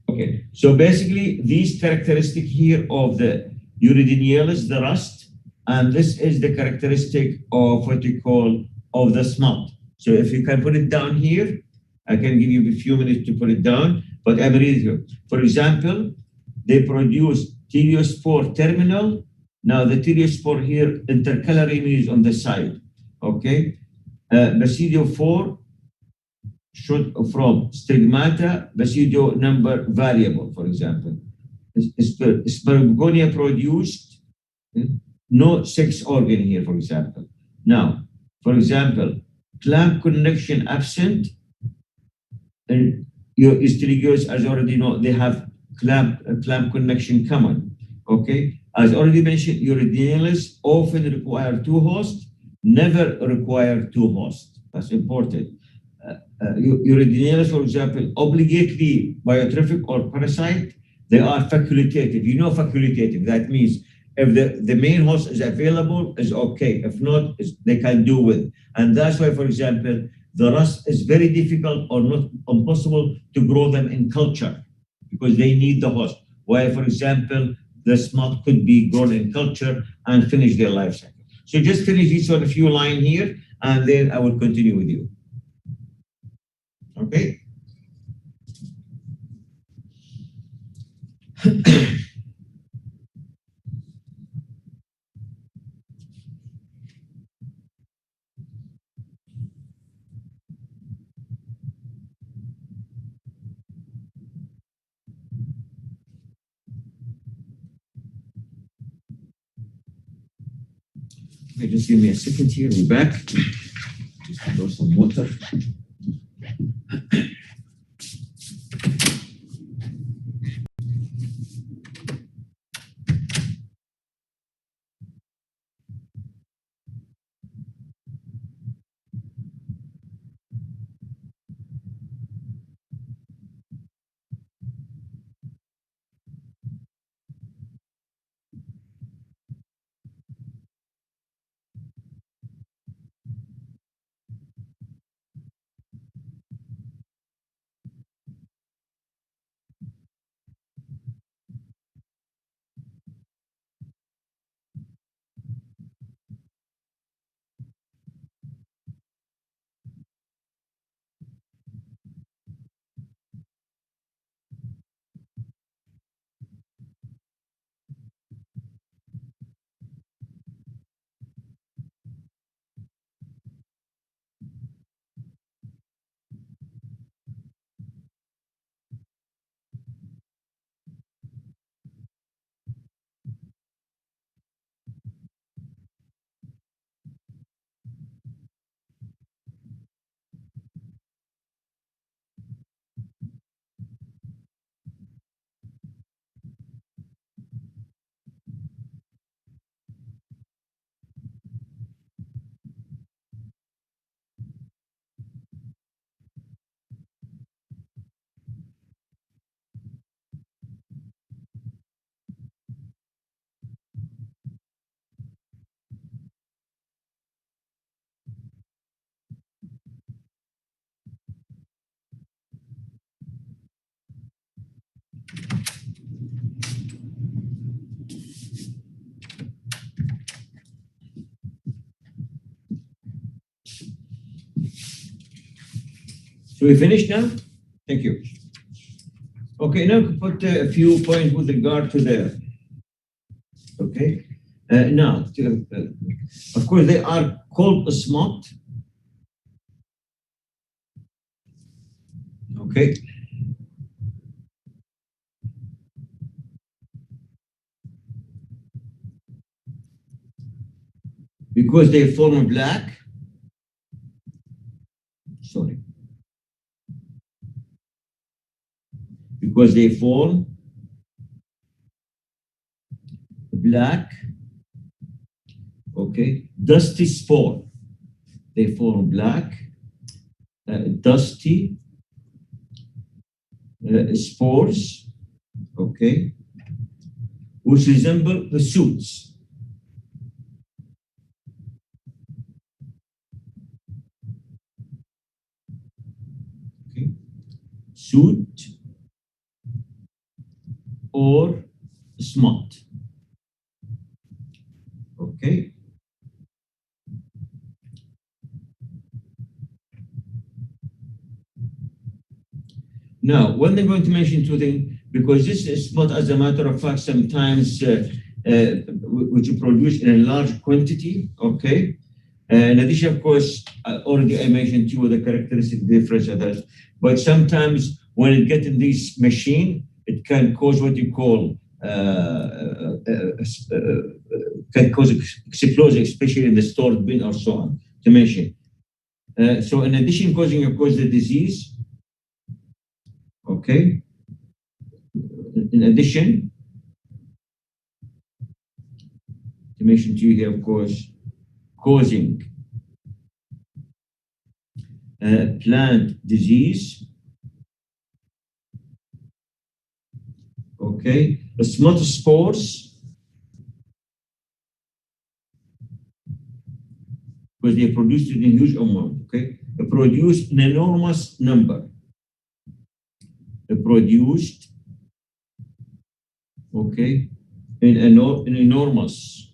Okay, so basically these characteristic here of the Euridinialis, the rust, and this is the characteristic of what you call of the smut. So if you can put it down here, I can give you a few minutes to put it down, but I'm reading here. For example, they produce teliospore terminal. Now the teliospore here, intercalary is on the side, okay? Basidio 4 should from stigmata, basidio number variable, for example. Spermagonia produced, no sex organ here, for example. Now, for example, clamp connection absent, and your Styligios, as already know, they have clamp connection common. Okay, as already mentioned, Euridinialis often require two hosts, never require two hosts. That's important. Euridinialis, for example, obligately biotrophic or parasite, they are facultative. You know facultative, that means If the main host is available, is okay. If not, they can do with. And that's why, for example, the rust is very difficult or not impossible to grow them in culture because they need the host. While, for example, the smut could be grown in culture and finish their life cycle. So just finish each one a few lines here, and then I will continue with you. Okay? Okay, just give me a second here. We're back. Just pour some water. So we finished now? Thank you. Okay, now put a few points with regard to the, okay? Now, of course, they are called a smut. Okay. Because they form black. Sorry. Because they form black, okay, dusty spore. They form black, dusty spores, okay, which resemble the shoots. Okay, shoot or smut. Okay. Now, when they're going to mention two things, because this is smut, as a matter of fact, sometimes which you produce in a large quantity, okay? In addition, of course, already I mentioned to you the characteristic difference of that. But sometimes when it gets in this machine, it can cause what you call can cause explosion, especially in the stored bin or so on, to mention. So in addition, causing, of course, the disease, okay? In addition, to mention to you here, of course, causing plant disease, okay? The smut spores because they produced it in huge amount, okay? They produced an enormous number. They produced, okay, an enormous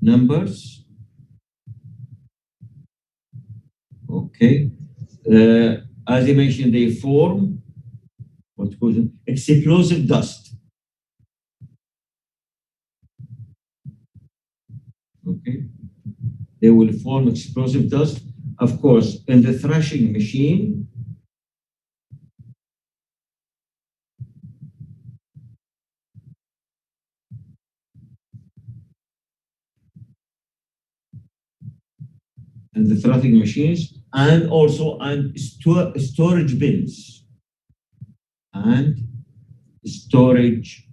numbers, okay? As I mentioned, they form what's called explosive dust. Okay, they will form explosive dust. Of course, in the thrashing machine, and also storage bins and storage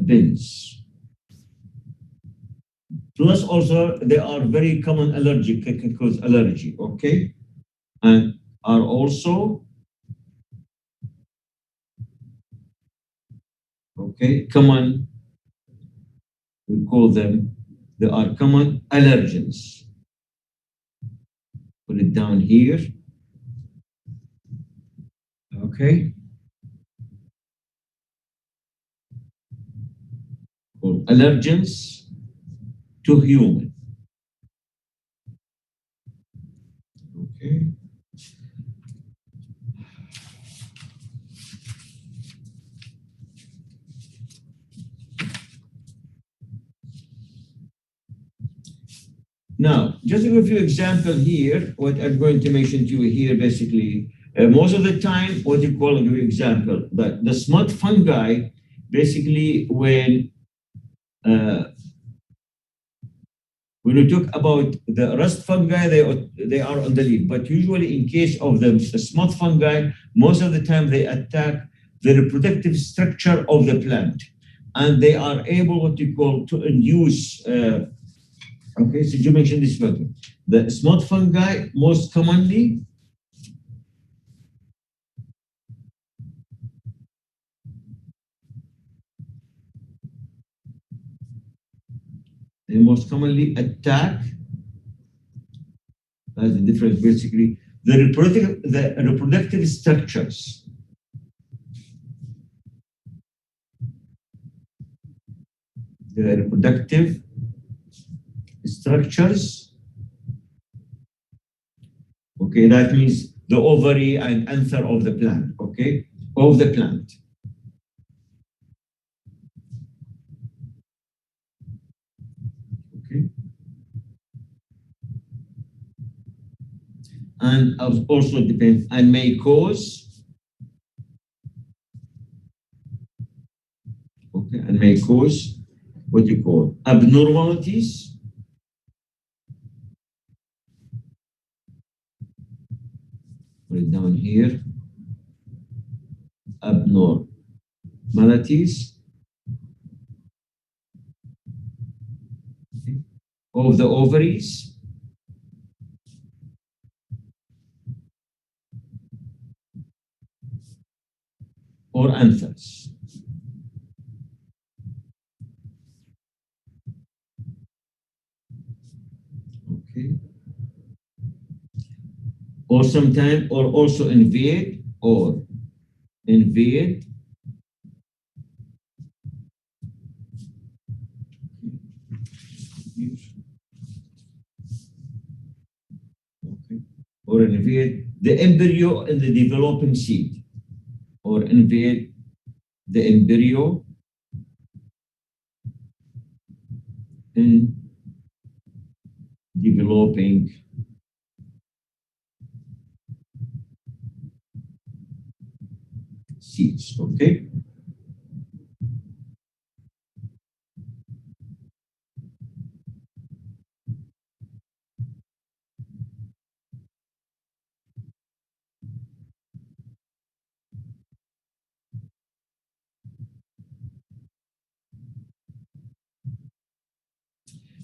bins. Plus, also they are very common allergic, can cause allergy. Okay, and are also common. We call them. They are common allergens. Put it down here. Okay. Called allergens to human. Okay. Now, just to give you an example here, what I'm going to mention to you here, basically, most of the time, what you call, I'll give you an example, that the smut fungi, basically, when we talk about the rust fungi, they are on the leaf. But usually, in case of the smut fungi, most of the time they attack the reproductive structure of the plant, and they are able, what you call, to induce. Okay, so you mentioned this further. The smut fungi most commonly attack. That's the difference, basically. The reproductive structures. The reproductive structures. Okay, that means the ovary and anther of the plant. Okay, of the plant. Okay. And also depends and may cause. Okay, and may cause what you call abnormalities. Put it down here. Abnormalities of the ovaries or anthers. Okay. Or sometimes, or also invade Okay. Or invade the embryo in the developing seed, or invade the embryo in developing seeds. Okay.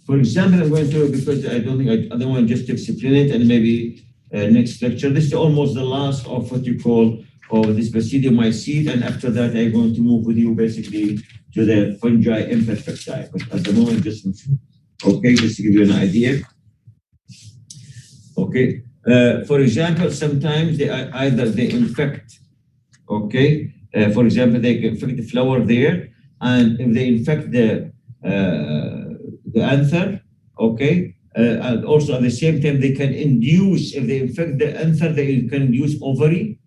For example, I'm going to, because I don't want just to explain it, and maybe next lecture. This is almost the last of what you call of this basidiomycete, and after that, I'm going to move with you basically to the fungi imperfecti. But at the moment, just okay, just to give you an idea. Okay, for example, sometimes they either they infect. Okay, for example, they can infect the flower there, and if they infect the anther, okay, and also at the same time they can induce, if they infect the anther, they can induce ovary,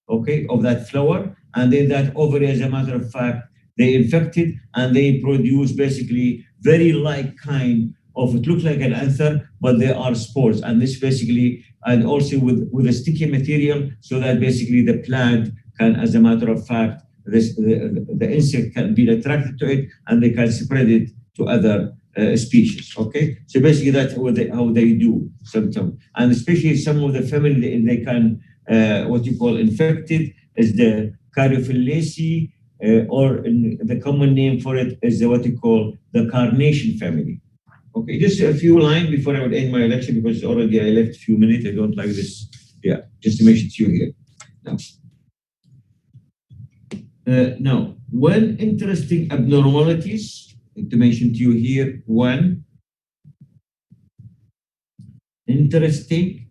okay, of that flower, and then that ovary, as a matter of fact, they infect it and they produce basically very like kind of, it looks like an anther, but they are spores, and this basically, and also with a sticky material, so that basically the plant can, as a matter of fact, the insect can be attracted to it and they can spread it to other species. Okay, so basically that's how they do sometimes, and especially some of the family they can what you call infected is the Caryophyllaceae, or the common name for it is what you call the carnation family. Okay, just a few lines before I would end my lecture, because already I left a few minutes. I don't like this. Yeah, just to mention to you here. Now, one interesting abnormalities to mention to you here. One interesting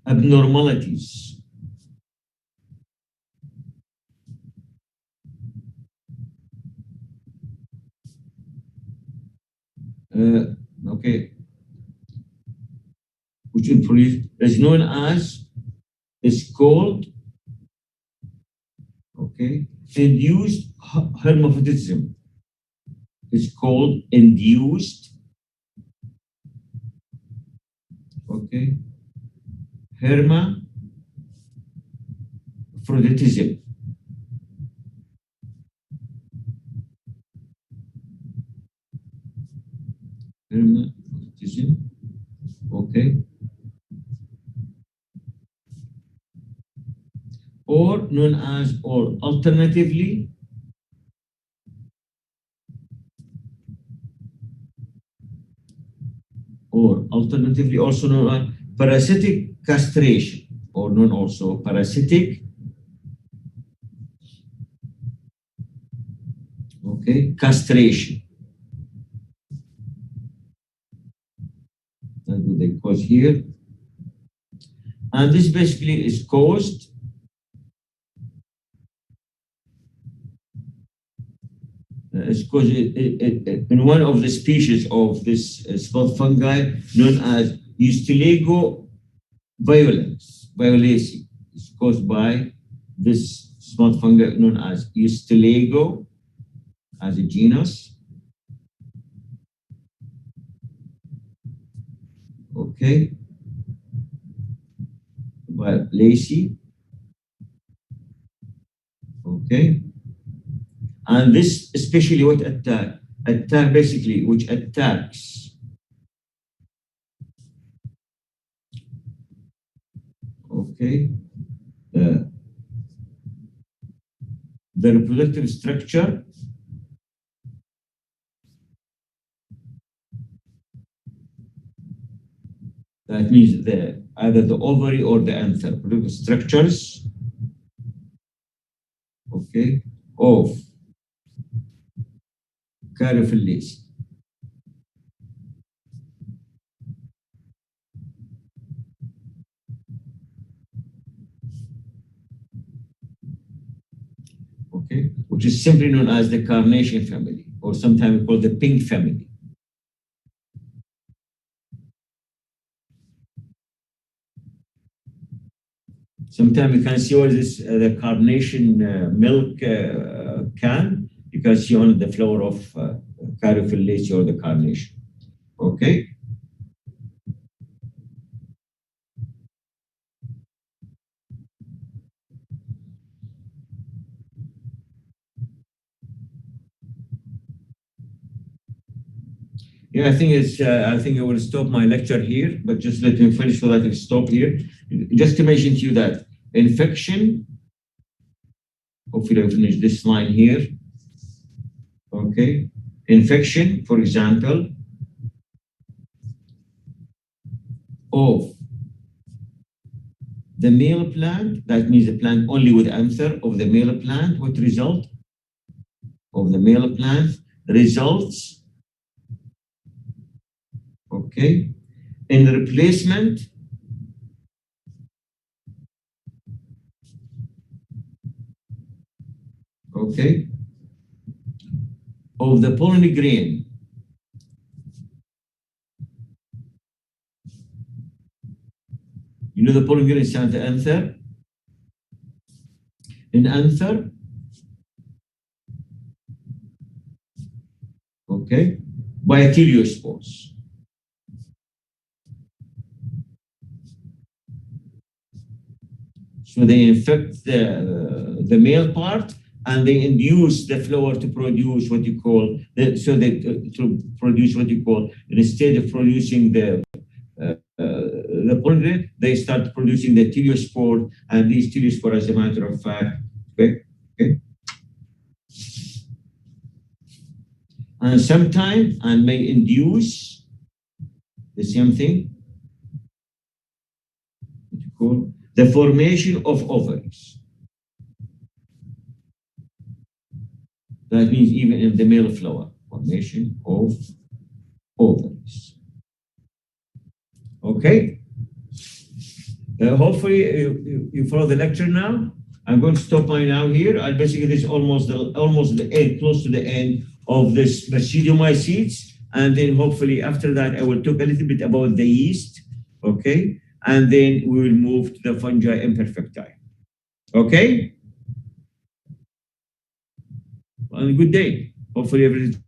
abnormalities. Okay, which is known as, is called, okay, induced hermaphroditism. It's called induced, okay, hermaphroditism. Hermaphroditism, okay, or known as, or alternatively, also known as parasitic castration, or known also parasitic, okay, castration. That's what they cause here. And this basically is caused in one of the species of this spot fungi known as Eustilago violacea. It's caused by this spot fungi known as Eustilago as a genus. Okay. Violacea. Okay. And this especially what attack basically, which attacks, okay, the reproductive structure that means either the ovary or the anther, reproductive structures, okay, of Caryophyllaceae. Okay, which is simply known as the carnation family, or sometimes called the pink family. Sometimes you can see all this, the carnation milk can, you can see on the flower of Caryophyllaceae or the carnation. Okay. Yeah, I think it's. I think I will stop my lecture here, but just let me finish so that I stop here. Just to mention to you that infection. Hopefully, I'll finish this line here. Okay, infection, for example, of the male plant, that means the plant only with anther of the male plant, what result of the male plant results, okay, in replacement okay, of the pollen grain. You know the pollen grain is an anther. An anther, okay, by teliospores. So they infect the male part and they induce the flower to produce what you call, to produce what you call, instead of producing the pollen grain, they start producing the teliospore, and these teliospore, as a matter of fact, okay, and sometimes and may induce the same thing, what you call the formation of ovaries. That means even in the male flower, formation of ovaries. Okay. Hopefully you follow the lecture now. I'm going to stop by now here. And basically, this is almost the end, close to the end of this basidiomycetes. And then hopefully after that, I will talk a little bit about the yeast. Okay. And then we will move to the fungi imperfecti. Okay. Well, good day. Hopefully everything